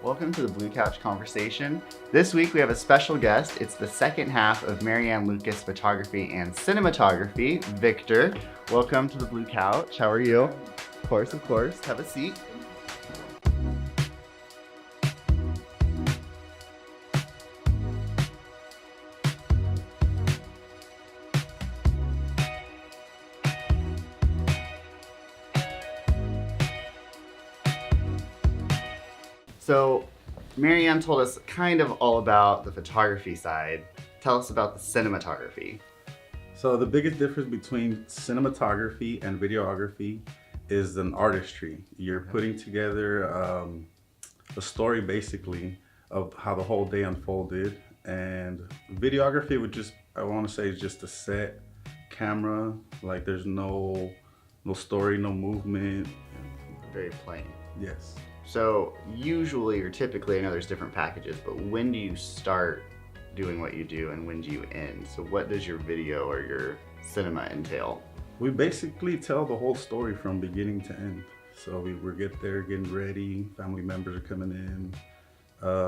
Welcome to the Blue Couch Conversation. This week we have a special guest. It's the second half of Marianne Lucas Photography and Cinematography, Victor. Welcome to the Blue Couch. How are you? Of course. Have a seat. So, Marianne told us kind of all about the photography side. Tell us about the cinematography. So the biggest difference between cinematography and videography is an artistry. You're putting together a story basically of how the whole day unfolded, and videography would just, I want to say, is just a set camera. Like there's no story, no movement. Very plain. Yes. So usually or typically, I know there's different packages, but when do you start doing what you do and when do you end? So what does your video or your cinema entail? We basically tell the whole story from beginning to end. So we get there getting ready, family members are coming in.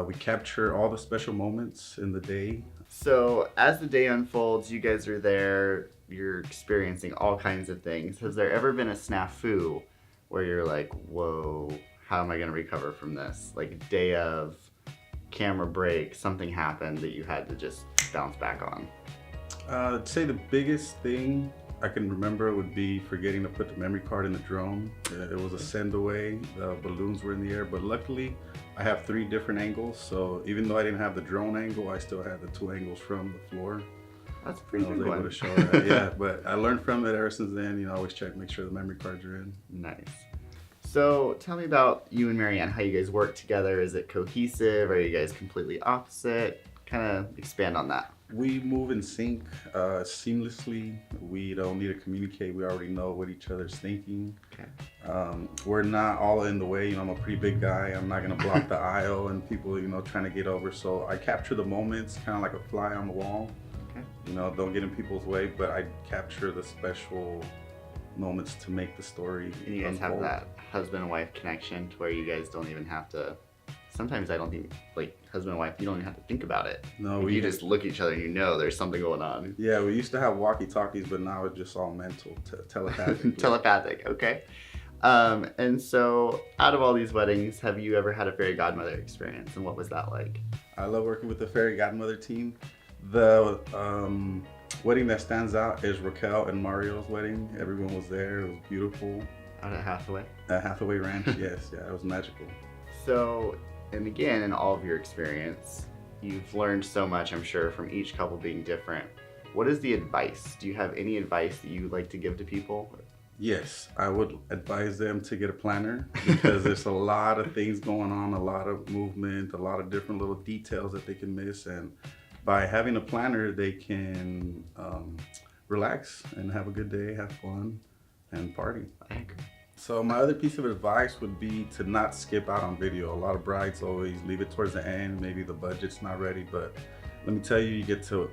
We capture all the special moments in the day. So as the day unfolds, you guys are there, you're experiencing all kinds of things. Has there ever been a snafu where you're like, whoa, how am I gonna recover from this? Like day of, camera break, something happened that you had to just bounce back on? I'd say the biggest thing I can remember would be forgetting to put the memory card in the drone. It was a send away, the balloons were in the air, but luckily I have 3 different angles, so even though I didn't have the drone angle, I still had the 2 angles from the floor. That's a pretty good one. I was able to show that, yeah, but I learned from it ever since then. You know, always check, make sure the memory cards are in. Nice. So tell me about you and Marianne, how you guys work together. Is it cohesive? Are you guys completely opposite? Kind of expand on that. We move in sync seamlessly. We don't need to communicate. We already know what each other's thinking. Okay. We're not all in the way. You know, I'm a pretty big guy. I'm not gonna block the aisle and people, you know, trying to get over. So I capture the moments, kind of like a fly on the wall. Okay. You know, don't get in people's way, but I capture the special moments to make the story And you guys unfold. have that husband and wife connection to where you guys don't even have to, sometimes I don't think, like husband and wife, you don't even have to think about it. No, Like, you just look at each other and you know there's something going on. Yeah, we used to have walkie-talkies, but now it's just all mental, telepathic. Telepathic, okay. And so out of all these weddings, have you ever had a fairy godmother experience, and what was that like? I love working with the fairy godmother team. The wedding that stands out is Raquel and Mario's wedding. Everyone was there. It was beautiful. Out at Hathaway? At Hathaway Ranch, yes, yeah, it was magical. So, and again, in all of your experience, you've learned so much, I'm sure, from each couple being different. What is the advice? Do you have any advice that you would like to give to people? Yes, I would advise them to get a planner because there's a lot of things going on, a lot of movement, a lot of different little details that they can miss. And by having a planner, they can relax and have a good day, have fun, and party. I agree. So my other piece of advice would be to not skip out on video. A lot of brides always leave it towards the end. Maybe the budget's not ready, but let me tell you, you get to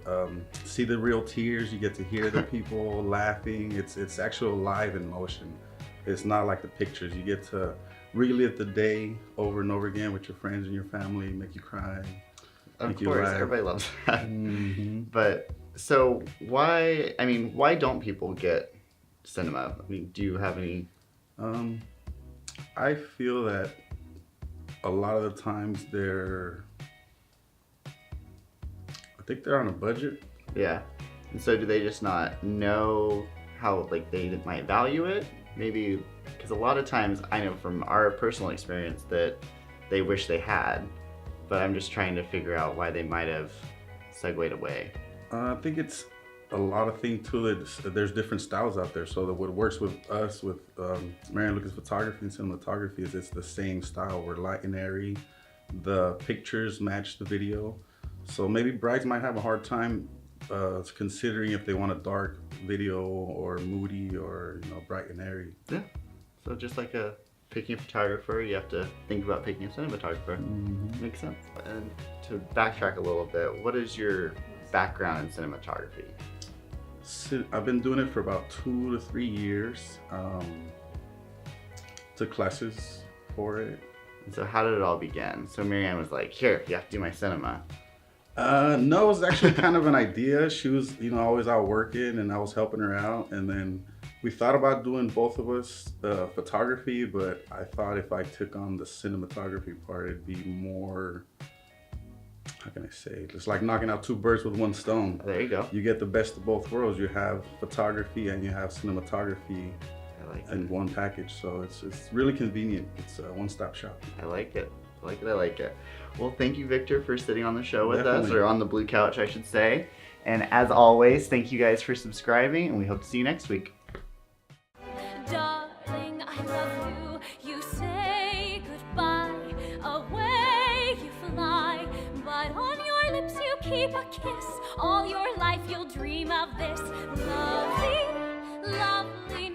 see the real tears. You get to hear the people laughing. It's actual live in motion. It's not like the pictures. You get to relive the day over and over again with your friends and your family, make you cry. Of course, everybody loves that. Mm-hmm. But so why don't people get cinema? I mean, do you have any? I feel that a lot of the times I think they're on a budget. Yeah. And so do they just not know how, like, they might value it? Maybe, because a lot of times I know from our personal experience that they wish they had, but I'm just trying to figure out why they might have segued away. I think it's a lot of things to it. There's different styles out there. So what works with us, with Marianne Lucas Photography and Cinematography, is it's the same style. We're light and airy. The pictures match the video. So maybe brides might have a hard time considering if they want a dark video or moody or, you know, bright and airy. Yeah. So just like picking a photographer, you have to think about picking a cinematographer. Mm-hmm. Makes sense. And to backtrack a little bit, what is your background in cinematography? I've been doing it for about 2 to 3 years. Took classes for it. And so how did it all begin? So Marianne was like, here, you have to do my cinema. No, it was actually kind of an idea. She was, always out working, and I was helping her out. And then we thought about doing both of us photography, but I thought if I took on the cinematography part, it'd be more, how can I say? It's like knocking out two birds with one stone. There you go. You get the best of both worlds. You have photography and you have cinematography in one package. So it's really convenient. It's a one-stop shop. I like it. I like it. Well, thank you, Victor, for sitting on the show with us, Definitely. or on the blue couch, I should say. And as always, thank you guys for subscribing, and we hope to see you next week. Darling, I love you. You say goodbye. Away you fly. But on your lips you keep a kiss. All your life you'll dream of this lovely, lovely